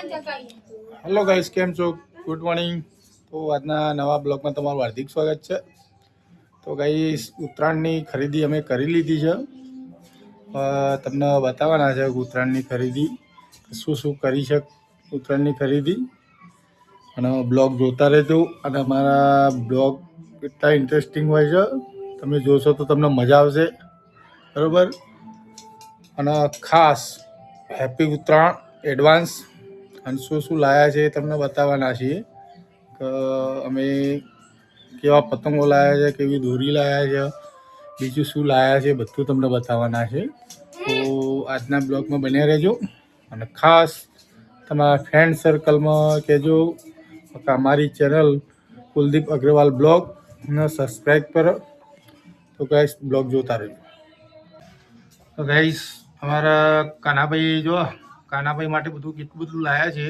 Hello guys, કેમ છો? Good morning. તો આજના નવા બ્લોગમાં તમારું હાર્દિક સ્વાગત છે. તો ગાઈસ, ઉત્તરાયણની ખરીદી અમે કરી લીધી છે. તમને બતાવવાના છે ઉત્તરાયણની ખરીદી શું શું કરી છે ઉત્તરાયણની ખરીદી, અને બ્લોગ જોતા રહેજો. અને અમારા બ્લોગ એટલા ઇન્ટરેસ્ટિંગ હોય છે, તમે જોશો તો તમને મજા આવશે, બરાબર. અને ખાસ હેપી ઉત્તરાયણ એડવાન્સ. અને શું શું લાવ્યા છે એ તમને બતાવવાના છીએ કે અમે કેવા પતંગો લાવ્યા છે, કેવી દોરી લાવ્યા છે, બીજું શું લાવ્યા છે, બધું તમને બતાવવાના છે. તો આજના બ્લોગમાં બન્યા રહેજો. અને ખાસ તમારા ફ્રેન્ડ સર્કલમાં કહેજો કે અમારી ચેનલ કુલદીપ અગ્રવાલ બ્લોગને સબસ્ક્રાઈબ કરો. તો ગાઈસ, બ્લોગ જોતા રહેજો. તો ગાઈસ, અમારા કાનાભાઈ જો કાનાભાઈ માટે બધું કેટલું બધું લાવ્યા છે.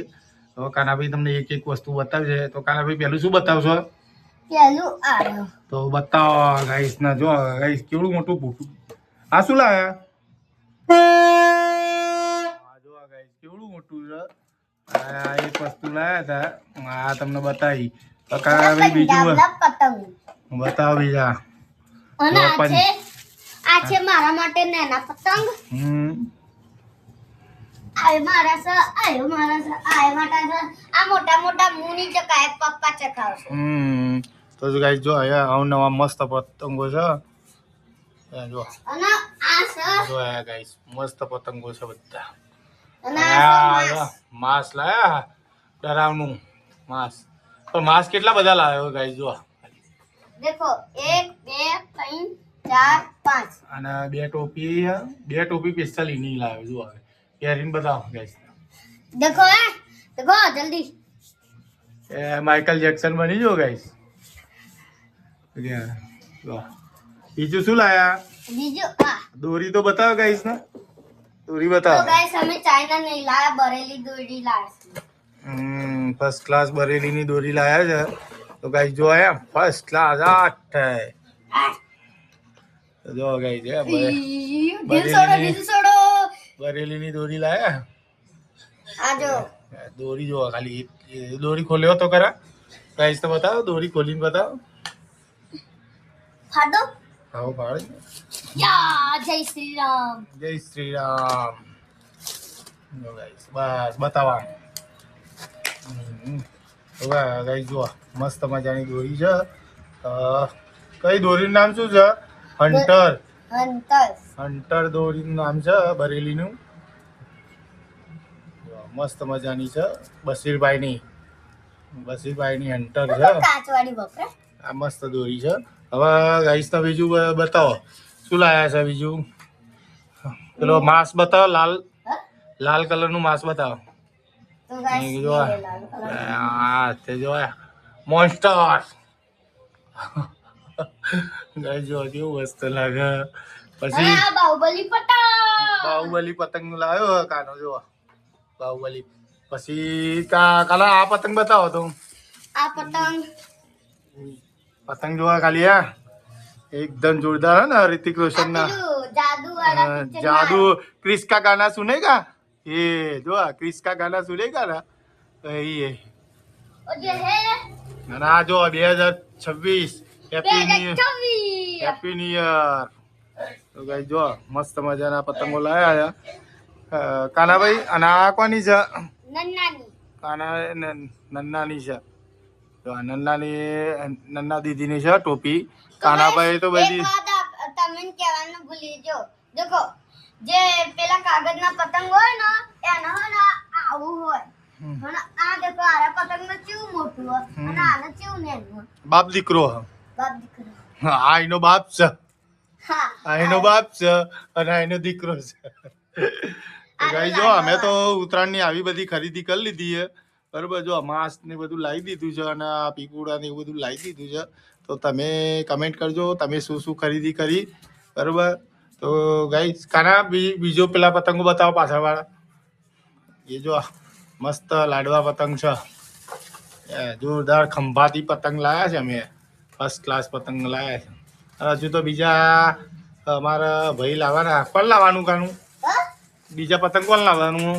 તો કાનાભાઈ તમને એક એક વસ્તુ બતાવશે. તો કાનાભાઈ પહેલું શું બતાવશો? તો બતાવો ગાઈસ ના. જો ગાઈસ, કેવડું મોટું ભૂખું. આ શું લાવ્યા? જો ગાઈસ, કેવડું મોટું છે. આ એક વસ્તુ લાવ્યા હતા, આ તમને બતાવી. તો કાનાભાઈ બીજું બતાવો. બીજા આ છે મારા માટે નાના પતંગ. આ મોટા મોટા મુની ચકાય પપ્પા ચકાવશે. તો ગાઈસ, જો અહીંયા અવનવા મસ્ત પતંગો છે. જો અને આ છે જો આયા ગાઈસ, મસ્ત પતંગો છે બધા. અને આ માસ લાયા, ડરાવનું માસ. પણ માસ કેટલા બધા લાવ્યો ગાઈસ? જો દેખો, 1 2 3 4 5. અને બે ટોપી પિસ્તાલી ની લાવ્યો. જો પહેરીને બતાવો ગાઈસ. દેખો દેખો જલ્દી. એ માઇકલ જેક્સન બની જો ગાઈસ. બીજું શું લાયા? બીજું આ દોરી તો બતાવો ગાઈસ ને. દોરી તો બતાવો. ગાઈસ, અમે ચાઇના નહીં લાયા, બરેલી દોરી લાયા. ફર્સ્ટ ક્લાસ બરેલીની દોરી લાયા છે. તો ગાઈસ, જો આયા ફર્સ્ટ ક્લાસ 8 જો ગાઈસ, બરેલીની દોરી લાયા. આ જો દોરી જો ખાલી દોરી ખોલ્યો તો ખરા ગાઈસ. તો બતાવો, દોરી ખોલીને બતાવો. ફાડો. હા, ફાડે. જય શ્રી રામ. જય શ્રી રામ. જો ગાઈસ, બસ બતાવા. ગાઈસ, જો મસ્ત મજાની દોરી છે. કઈ દોરીનું નામ શું છે? હન્ટર દોરીનું નામ છે બરેલીનું. મસ્ત મજાની છે. બશીરભાઈની હન્ટર છે. કાચવાડી બપરે. આ મસ્ત દોરી છે. હવે ગાઈસ, તો બીજું બતાવો શું લાયા છે બીજું. પેલો માસ બતાવો, લાલ કલરનું માસ બતાવો. તો ગાઈસ, જો તે જો મોન્સ્ટર. ગાઈસ, જો કેવું મસ્ત લાગે. પછી આ બાહુબલી પતંગ લાવ્યો કાનો. જો બાહુબલી. પછી કાલા આ પતંગ બતાવો. તો આ પતંગ જોવા ખાલી एकदम जोरदार है ना, ऋतिक रोशन ना जादू। क्रिस का गाना सुनेगा ये, जो क्रिस का गाना सुनेगा ना यही है। और ये है ना जो 2026 हैप्पी न्यू ईयर। तो गाइस, जो मस्त मजाना पतंगो लाया है काना भाई। અને આ કોની છે? નન્નાની છે. તો નન્ના દીદીની છે ટોપી. કાનાભાઈ તો બધી તમને કહેવાનું ભૂલી જો. દેખો, જે પેલા કાગળના પતંગ હોય ને એનો હોય ને આવું હોય, અને આ દેખો આ પતંગ નું કેવું મોટું હોય અને આનો કેવું નેનું હોય. બાપ દીકરો. આ એનો બાપ છે. આ એનો બાપ છે અને આ એનો દીકરો છે. ગાઈસ, જો અમે તો ઉત્તરાયણની આવી બધી ખરીદી કરી લીધી છે, બરોબર. જો માસ્ક ને બધું લાવી દીધું છે અને આ પીકુડા ને એવું બધું લાવી દીધું છે. તો તમે કમેન્ટ કરજો તમે શું શું ખરીદી કરી, બરોબર. તો ગાઈસ, કાના બીજો પેલા પતંગો બતાવો પાછળવાળા. એ જો મસ્ત લાડવા પતંગ છે. જોરદાર ખંભાતી પતંગ લાવ્યા છે અમે. ફર્સ્ટ ક્લાસ પતંગ લાવ્યા છે. હજુ તો બીજા અમારા ભાઈ લાવવાના. કોણ લાવવાનું કાનું? બીજા પતંગ કોણ લાવવાનું?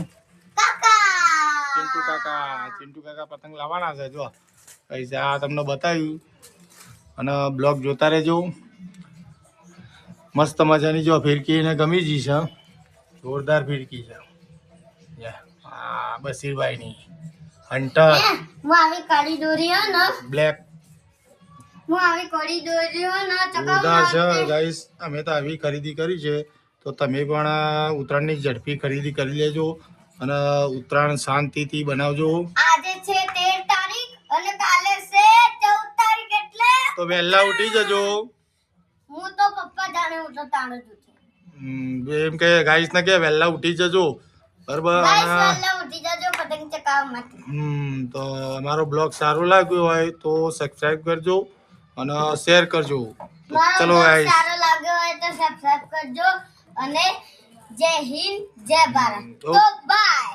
ચિંટુ કાકા પતંગ લાવવાના છે જો પૈસા આ તમને બતાવ્યું અને બ્લોગ જોતા રહેજો મસ્ત મજાની જો ફિરકી એને ગમી ગઈ છે જોરદાર ફિરકી છે આ બસીરભાઈની હન્ટર હું આવી કાળી દોરી હો ને બ્લેક હું આવી કાળી દોરી હો ને જોરદાર છે ગાઈસ અમે તો આવી ખરીદી કરી છે તો તમે પણ ઉત્તરાયણની ઝડપી ખરીદી કરી લેજો અને ઉત્તરાયણ શાંતિથી બનાવજો આજે છે 13 તારીખ અને કાલે છે 14 તારીખ એટલે તો વહેલા ઉઠી જજો હું તો પપ્પા જાણે હું તો તાણ જ ઉઠી એમ કે ગાઈસ ને કે વહેલા ઉઠી જજો બરાબર ગાઈસ વહેલા ઉઠી જજો પતંગ ચગાવવા માટે તો અમારો બ્લોગ સારો લાગ્યો હોય તો સબસ્ક્રાઇબ કરજો અને શેર કરજો મારો ચલો બ્લોગ ગાઈસ સારો લાગ્યો હોય તો સબસ્ક્રાઇબ કરજો અને જય હિન્દ જય ભારત તો તો બાય